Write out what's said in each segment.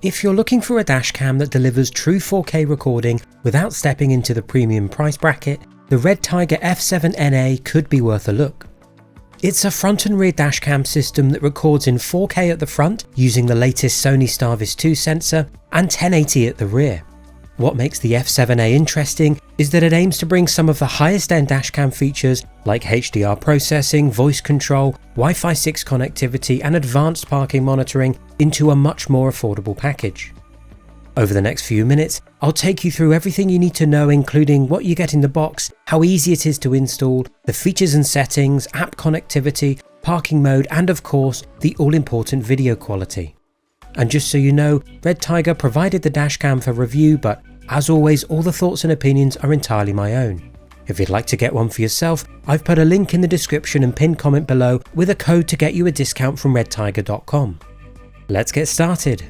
If you're looking for a dashcam that delivers true 4K recording without stepping into the premium price bracket, the Redtiger F7NA could be worth a look. It's a front and rear dashcam system that records in 4K at the front using the latest Sony STARVIS 2 sensor and 1080 at the rear. What makes the F7A interesting is that it aims to bring some of the highest end dashcam features like HDR processing, voice control, Wi-Fi 6 connectivity and advanced parking monitoring into a much more affordable package. Over the next few minutes, I'll take you through everything you need to know, including what you get in the box, how easy it is to install, the features and settings, app connectivity, parking mode and of course the all-important video quality. And just so you know, Redtiger provided the dashcam for review, but as always, all the thoughts and opinions are entirely my own. If you'd like to get one for yourself, I've put a link in the description and pinned comment below with a code to get you a discount from redtiger.com. Let's get started.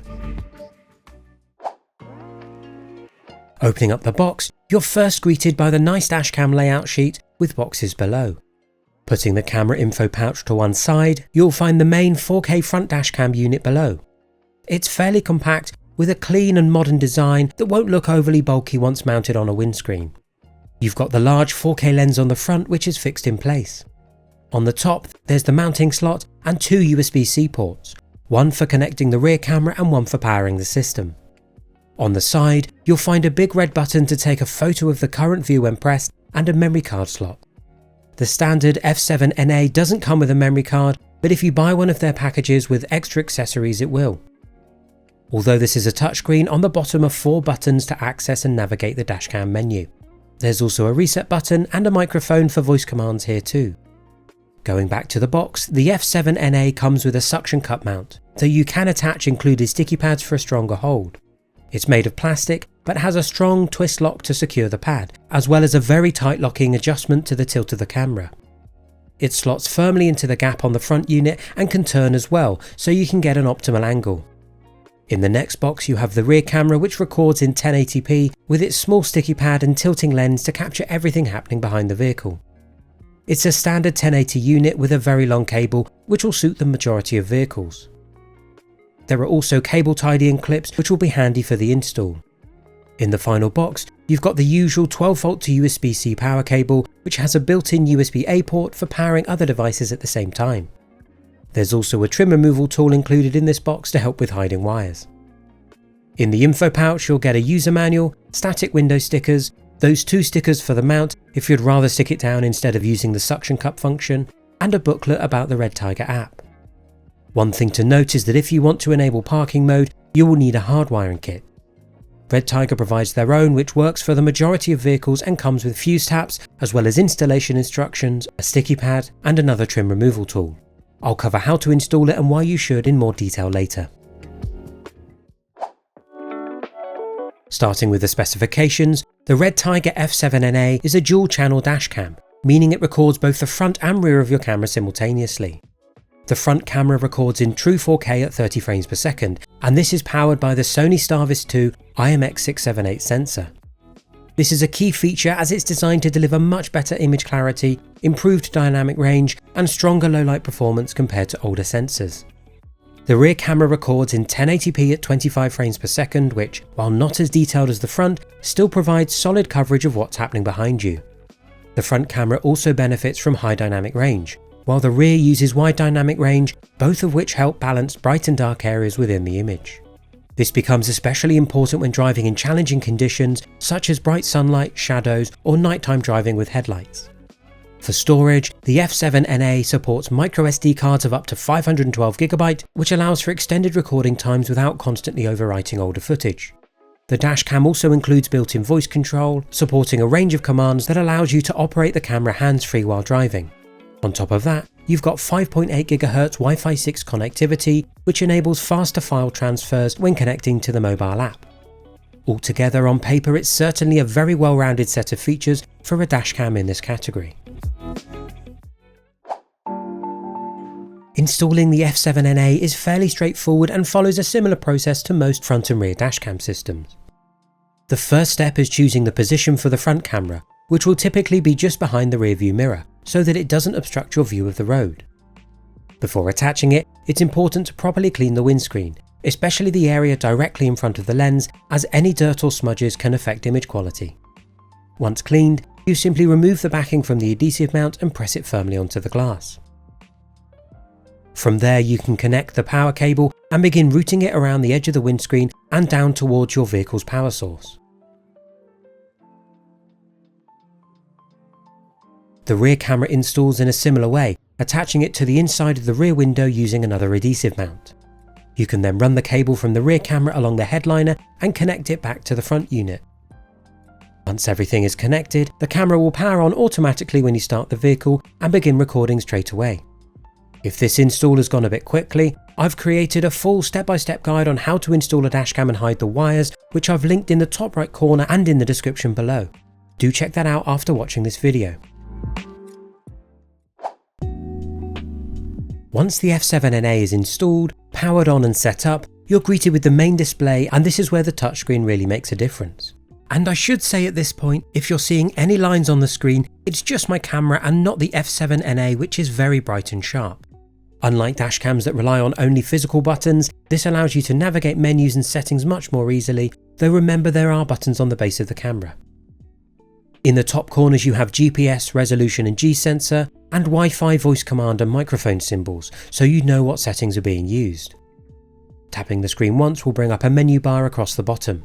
Opening up the box, you're first greeted by the nice dashcam layout sheet with boxes below. Putting the camera info pouch to one side, you'll find the main 4K front dashcam unit below. It's fairly compact with a clean and modern design that won't look overly bulky once mounted on a windscreen. You've got the large 4K lens on the front which is fixed in place. On the top there's the mounting slot and two USB-C ports, one for connecting the rear camera and one for powering the system. On the side you'll find a big red button to take a photo of the current view when pressed and a memory card slot. The standard F7NA doesn't come with a memory card, but if you buy one of their packages with extra accessories it will. Although this is a touchscreen, on the bottom are 4 buttons to access and navigate the dashcam menu. There's also a reset button and a microphone for voice commands here too. Going back to the box, the F7NA comes with a suction cup mount, though you can attach included sticky pads for a stronger hold. It's made of plastic, but has a strong twist lock to secure the pad, as well as a very tight locking adjustment to the tilt of the camera. It slots firmly into the gap on the front unit and can turn as well, so you can get an optimal angle. In the next box you have the rear camera which records in 1080p with its small sticky pad and tilting lens to capture everything happening behind the vehicle. It's a standard 1080 unit with a very long cable which will suit the majority of vehicles. There are also cable tidying clips which will be handy for the install. In the final box you've got the usual 12V to USB-C power cable which has a built-in USB-A port for powering other devices at the same time. There's also a trim removal tool included in this box to help with hiding wires. In the info pouch you'll get a user manual, static window stickers, those 2 stickers for the mount if you'd rather stick it down instead of using the suction cup function, and a booklet about the Redtiger app. One thing to note is that if you want to enable parking mode, you will need a hardwiring kit. Redtiger provides their own which works for the majority of vehicles and comes with fuse taps as well as installation instructions, a sticky pad and another trim removal tool. I'll cover how to install it and why you should in more detail later. Starting with the specifications, the Redtiger F7NA is a dual channel dashcam, meaning it records both the front and rear of your camera simultaneously. The front camera records in true 4K at 30 frames per second, and this is powered by the Sony STARVIS 2 IMX678 sensor. This is a key feature as it's designed to deliver much better image clarity, improved dynamic range and stronger low light performance compared to older sensors. The rear camera records in 1080p at 25 frames per second which, while not as detailed as the front, still provides solid coverage of what's happening behind you. The front camera also benefits from high dynamic range, while the rear uses wide dynamic range, both of which help balance bright and dark areas within the image. This becomes especially important when driving in challenging conditions such as bright sunlight, shadows or nighttime driving with headlights. For storage, the F7NA supports microSD cards of up to 512GB, which allows for extended recording times without constantly overwriting older footage. The dashcam also includes built-in voice control, supporting a range of commands that allows you to operate the camera hands-free while driving. On top of that, you've got 5.8 GHz Wi-Fi 6 connectivity, which enables faster file transfers when connecting to the mobile app. Altogether, on paper, it's certainly a very well-rounded set of features for a dashcam in this category. Installing the F7NA is fairly straightforward and follows a similar process to most front and rear dashcam systems. The first step is choosing the position for the front camera, which will typically be just behind the rearview mirror, so that it doesn't obstruct your view of the road. Before attaching it, it's important to properly clean the windscreen, especially the area directly in front of the lens, as any dirt or smudges can affect image quality. Once cleaned, you simply remove the backing from the adhesive mount and press it firmly onto the glass. From there you can connect the power cable and begin routing it around the edge of the windscreen and down towards your vehicle's power source. The rear camera installs in a similar way, attaching it to the inside of the rear window using another adhesive mount. You can then run the cable from the rear camera along the headliner and connect it back to the front unit. Once everything is connected, the camera will power on automatically when you start the vehicle and begin recording straight away. If this install has gone a bit quickly, I've created a full step-by-step guide on how to install a dashcam and hide the wires, which I've linked in the top right corner and in the description below. Do check that out after watching this video. Once the F7NA is installed, powered on and set up, you're greeted with the main display, and this is where the touchscreen really makes a difference. And I should say at this point, if you're seeing any lines on the screen, it's just my camera and not the F7NA, which is very bright and sharp. Unlike dashcams that rely on only physical buttons, this allows you to navigate menus and settings much more easily, though remember there are buttons on the base of the camera. In the top corners you have GPS, resolution and G-sensor, and Wi-Fi voice command and microphone symbols, so you know what settings are being used. Tapping the screen once will bring up a menu bar across the bottom.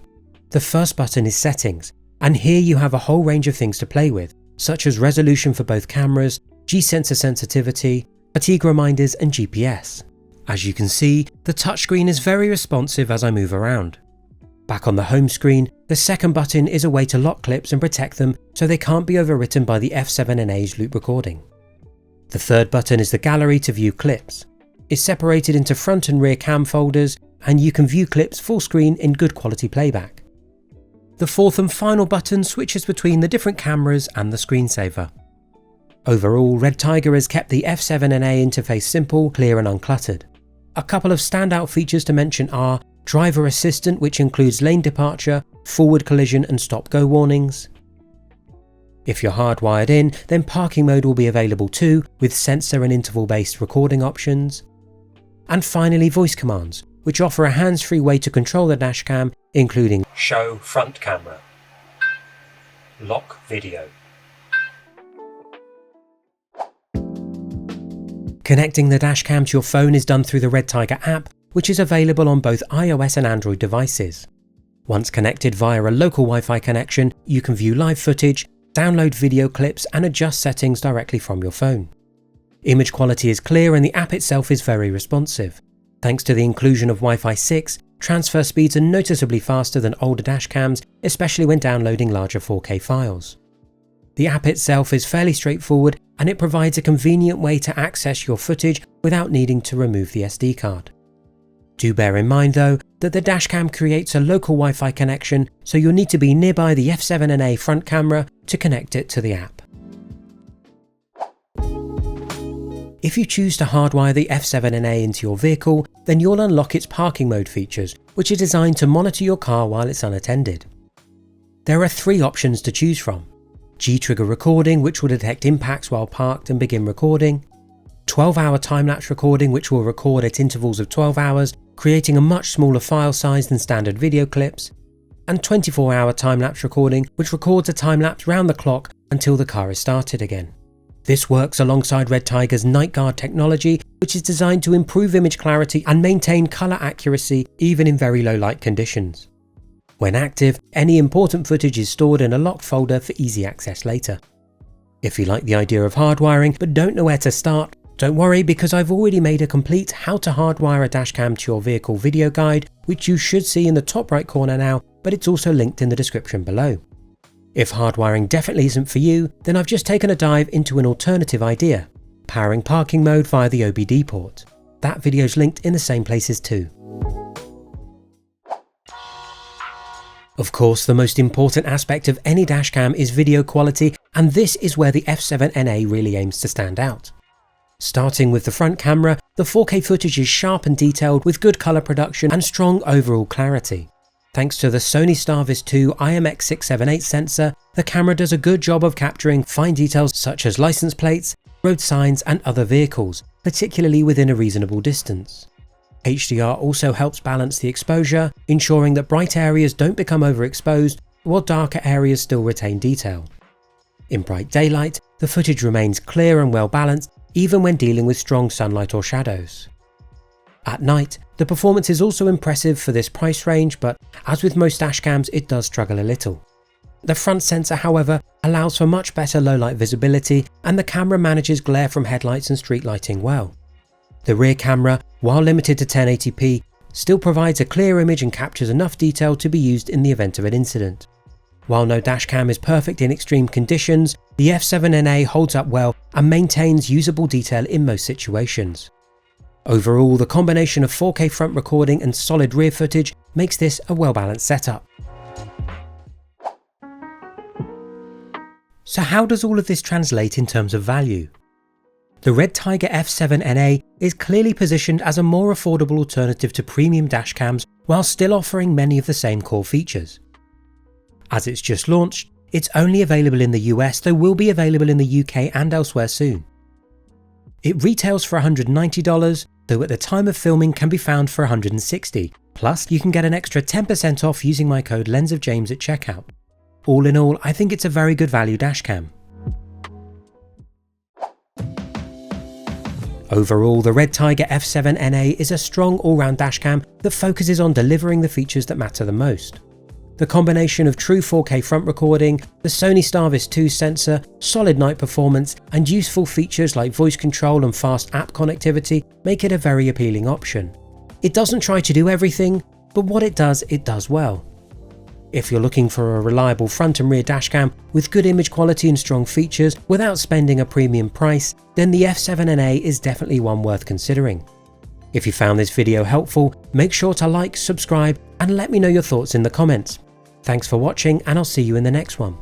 The first button is Settings, and here you have a whole range of things to play with, such as resolution for both cameras, G-sensor sensitivity, fatigue reminders and GPS. As you can see, the touchscreen is very responsive as I move around. Back on the home screen, the second button is a way to lock clips and protect them so they can't be overwritten by the F7NA's loop recording. The third button is the gallery to view clips. It's separated into front and rear cam folders, and you can view clips full screen in good quality playback. The fourth and final button switches between the different cameras and the screensaver. Overall, Redtiger has kept the F7NA interface simple, clear and uncluttered. A couple of standout features to mention are Driver Assistant, which includes lane departure, forward collision and stop-go warnings. If you're hardwired in, then parking mode will be available too, with sensor and interval-based recording options. And finally, voice commands, which offer a hands-free way to control the dashcam, including Show Front Camera, Lock Video. Connecting the dashcam to your phone is done through the Redtiger app, which is available on both iOS and Android devices. Once connected via a local Wi-Fi connection, you can view live footage, download video clips and adjust settings directly from your phone. Image quality is clear and the app itself is very responsive. Thanks to the inclusion of Wi-Fi 6, transfer speeds are noticeably faster than older dashcams, especially when downloading larger 4K files. The app itself is fairly straightforward and it provides a convenient way to access your footage without needing to remove the SD card. Do bear in mind though that the dashcam creates a local Wi-Fi connection, so you'll need to be nearby the F7NA front camera to connect it to the app. If you choose to hardwire the F7NA into your vehicle, then you'll unlock its parking mode features, which are designed to monitor your car while it's unattended. There are 3 options to choose from: G-trigger recording, which will detect impacts while parked and begin recording; 12-hour time-lapse recording, which will record at intervals of 12 hours, creating a much smaller file size than standard video clips; and 24-hour time-lapse recording, which records a time-lapse round the clock until the car is started again. This works alongside Redtiger's Night Guard technology, which is designed to improve image clarity and maintain colour accuracy even in very low light conditions. When active, any important footage is stored in a locked folder for easy access later. If you like the idea of hardwiring but don't know where to start, don't worry, because I've already made a complete how to hardwire a dashcam to your vehicle video guide, which you should see in the top right corner now, but it's also linked in the description below. If hardwiring definitely isn't for you, then I've just taken a dive into an alternative idea: powering parking mode via the OBD port. That video's linked in the same places too. Of course, the most important aspect of any dashcam is video quality, and this is where the F7NA really aims to stand out. Starting with the front camera, the 4K footage is sharp and detailed with good colour production and strong overall clarity. Thanks to the Sony STARVIS 2 IMX678 sensor, the camera does a good job of capturing fine details such as license plates, road signs and other vehicles, particularly within a reasonable distance. HDR also helps balance the exposure, ensuring that bright areas don't become overexposed while darker areas still retain detail. In bright daylight, the footage remains clear and well balanced even when dealing with strong sunlight or shadows. At night, the performance is also impressive for this price range, but as with most dashcams, it does struggle a little. The front sensor, however, allows for much better low-light visibility, and the camera manages glare from headlights and street lighting well. The rear camera, while limited to 1080p, still provides a clear image and captures enough detail to be used in the event of an incident. While no dashcam is perfect in extreme conditions, the F7NA holds up well and maintains usable detail in most situations. Overall, the combination of 4K front recording and solid rear footage makes this a well-balanced setup. So how does all of this translate in terms of value? The Redtiger F7NA is clearly positioned as a more affordable alternative to premium dashcams while still offering many of the same core features. As it's just launched, it's only available in the US, though will be available in the UK and elsewhere soon. It retails for $190, though at the time of filming can be found for $160, plus you can get an extra 10% off using my code LensOfJames at checkout. All in all, I think it's a very good value dashcam. Overall, the Redtiger F7NA is a strong all-round dashcam that focuses on delivering the features that matter the most. The combination of true 4K front recording, the Sony STARVIS 2 sensor, solid night performance, and useful features like voice control and fast app connectivity make it a very appealing option. It doesn't try to do everything, but what it does well. If you're looking for a reliable front and rear dashcam with good image quality and strong features without spending a premium price, then the F7NA is definitely one worth considering. If you found this video helpful, make sure to like, subscribe, and let me know your thoughts in the comments. Thanks for watching, and I'll see you in the next one.